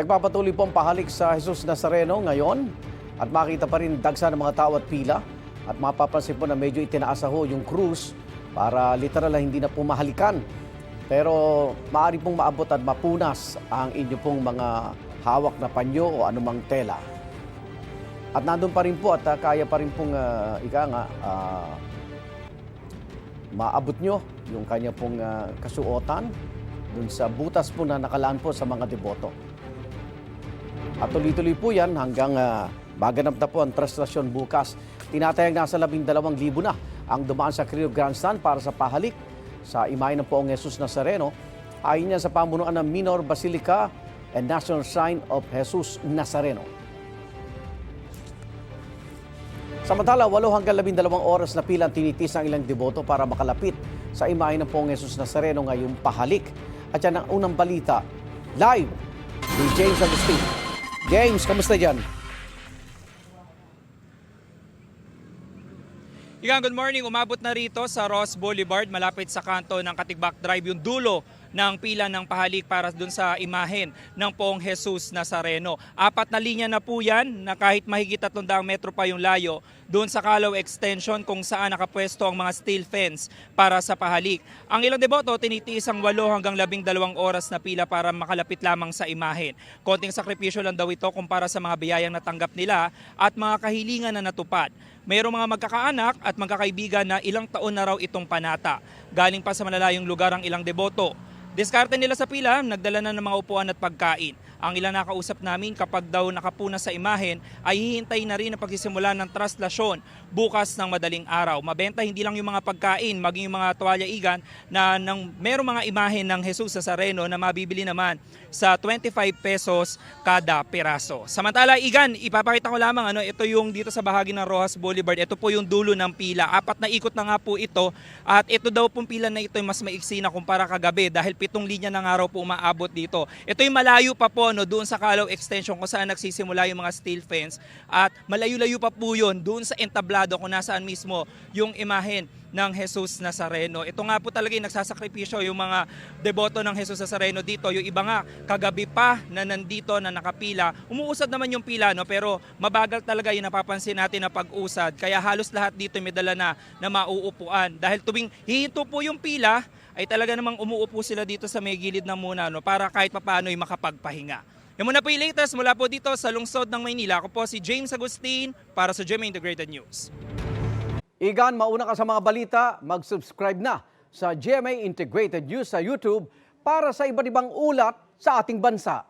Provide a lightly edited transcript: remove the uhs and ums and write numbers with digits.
Nagpapatuloy po ang pahalik sa Jesus Nazareno ngayon at makita pa rin dagsa ng mga tao at pila at mapapansin po na medyo itinaasa ho yung krus para literal na hindi na po mahalikan. Pero maaari pong maabot at mapunas ang inyo pong mga hawak na panyo o anumang tela. At nandun pa rin po at kaya pa rin pong maabot nyo yung kanya pong kasuotan dun sa butas po na nakalaan po sa mga deboto. At tuloy-tuloy po yan hanggang maganap na po ang traslasyon bukas. Tinatayang nasa 12,000 na ang dumaan sa Credo Grandstand para sa pahalik sa imahe ng Poong Jesus Nazareno. Ayon niya sa pamunuan ng Minor Basilica and National Shrine of Jesus Nazareno. Samantala, 8 hanggang 12 oras na pila ang tinitis ng ilang deboto para makalapit sa imahe ng Poong Jesus Nazareno ngayong pahalik. At yan ang unang balita. Live ni James Agustin. James, kamusta dyan? Good morning. Umabot na rito sa Ross Boulevard malapit sa kanto ng Katigbak Drive yung dulo ng pila ng pahalik para dun sa imahen ng Poong Jesus Nazareno. 4 na linya na po yan na kahit mahigit 300 metro pa yung layo doon sa Calao Extension kung saan nakapwesto ang mga steel fence para sa pahalik. Ang ilang deboto tinitiis ang 8 hanggang 12 oras na pila para makalapit lamang sa imahen. Konting sakripisyo lang daw ito kumpara sa mga biyayang natanggap nila at mga kahilingan na natupad. Mayroong mga magkakaanak at magkakaibigan na ilang taon na raw itong panata. Galing pa sa malalayong lugar ang ilang deboto. Diskarte nila sa pila, nagdala na ng mga upuan at pagkain. Ang ilang nakausap namin kapag daw nakapuna sa imahen ay hihintay na rin ang pagsisimula ng traslasyon bukas ng madaling araw. Mabenta hindi lang yung mga pagkain, maging yung mga tuwalya igan na merong mga imahen ng Jesus Nazareno na mabibili naman sa 25 pesos kada peraso. Samantala, igan, ipapakita ko lamang ito yung dito sa bahagi ng Rojas Boulevard. Ito po yung dulo ng pila. 4 na ikot na nga po ito at ito daw pong pila na ito ay mas maiksi na kumpara kagabi dahil 7 linya ng araw po umaabot dito. Ito yung malayo pa po doon sa Calao Extension kung saan nagsisimula yung mga steel fence at malayo-layo pa po yun doon sa entablado kung nasaan mismo yung imahen ng Jesus Nazareno. Ito nga po talaga yung nagsasakripisyo yung mga deboto ng Jesus Nazareno dito. Yung iba nga kagabi pa na nandito na nakapila. Umuusad naman yung pila pero mabagal talaga yung napapansin natin na pag-usad. Kaya halos lahat dito may dala na mauupuan. Dahil tuwing hihinto po yung pila ay talaga namang umuupo sila dito sa may gilid ng muna para kahit papaano ay makapagpahinga. Yan muna po yung latest mula po dito sa lungsod ng Maynila. Ako po si James Agustin para sa GMA Integrated News. Igan, mauna ka sa mga balita, mag-subscribe na sa GMA Integrated News sa YouTube para sa iba't ibang ulat sa ating bansa.